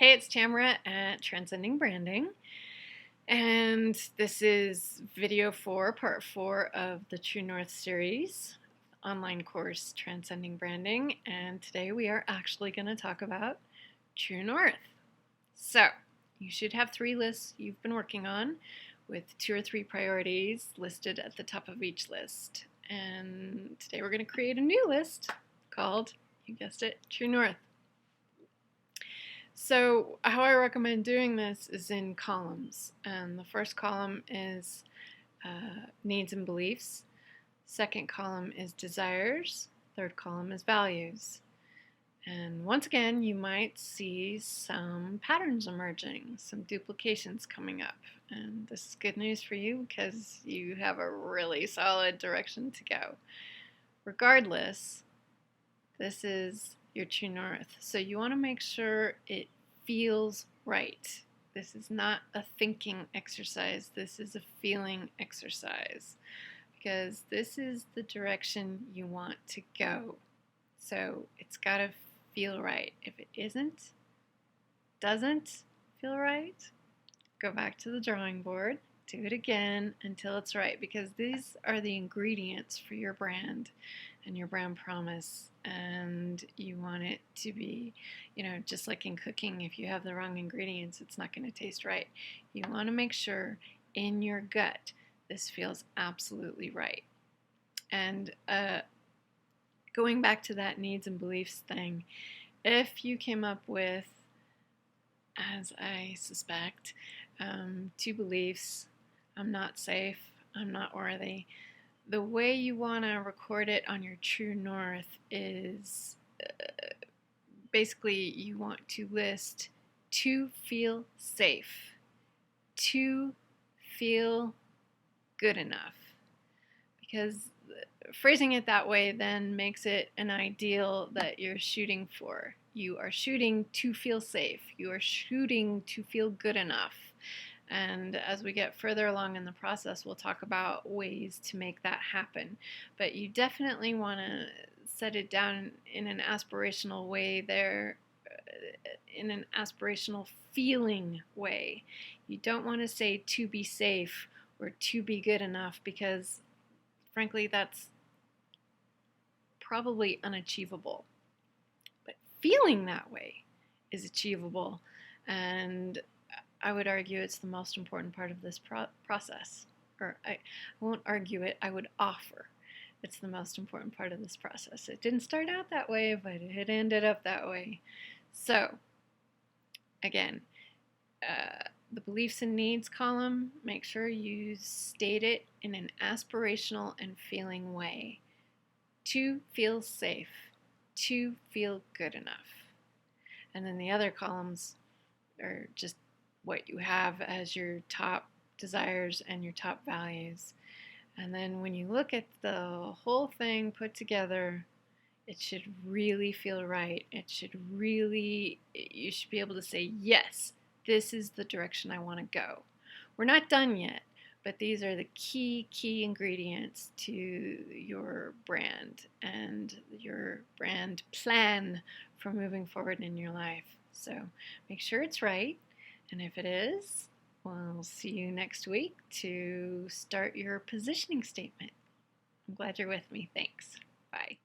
Hey, it's Tamara at Transcending Branding, and this is video 4, part 4 of the True North series, online course Transcending Branding, and today we are actually going to talk about True North. So, you should have 3 lists you've been working on with 2 or 3 priorities listed at the top of each list. And today we're going to create a new list called, you guessed it, True North. So how I recommend doing this is in columns, and the first column is needs and beliefs, second column is desires, third column is values. And once again, you might see some patterns emerging, some duplications coming up, and this is good news for you because you have a really solid direction to go. Regardless, this is your true north. So you want to make sure it feels right. This is not a thinking exercise. This is a feeling exercise because this is the direction you want to go. So it's got to feel right. If it doesn't feel right, go back to the drawing board, do it again until it's right, because these are the ingredients for your brand and your brand promise, and you want it to be, just like in cooking, if you have the wrong ingredients, it's not going to taste right. You want to make sure in your gut this feels absolutely right. And going back to that needs and beliefs thing, if you came up with, as I suspect, 2 beliefs: I'm not safe, I'm not worthy. The way you want to record it on your true north is basically you want to list to feel safe, to feel good enough, because phrasing it that way then makes it an ideal that you're shooting for. You are shooting to feel safe. You are shooting to feel good enough. And as we get further along in the process, we'll talk about ways to make that happen. But you definitely want to set it down in an aspirational way there, in an aspirational feeling way. You don't want to say to be safe or to be good enough, because frankly, that's probably unachievable. But feeling that way is achievable, and I would argue it's the most important part of this process. Or I won't argue it, I would offer it's the most important part of this process. It didn't start out that way, but it ended up that way. So, again, the beliefs and needs column, make sure you state it in an aspirational and feeling way. To feel safe, to feel good enough. And then the other columns are just what you have as your top desires and your top values. And then when you look at the whole thing put together, it should really feel right. You should be able to say, yes, this is the direction I want to go. We're not done yet, but these are the key ingredients to your brand and your brand plan for moving forward in your life. So make sure it's right. And if it is, we'll see you next week to start your positioning statement. I'm glad you're with me. Thanks. Bye.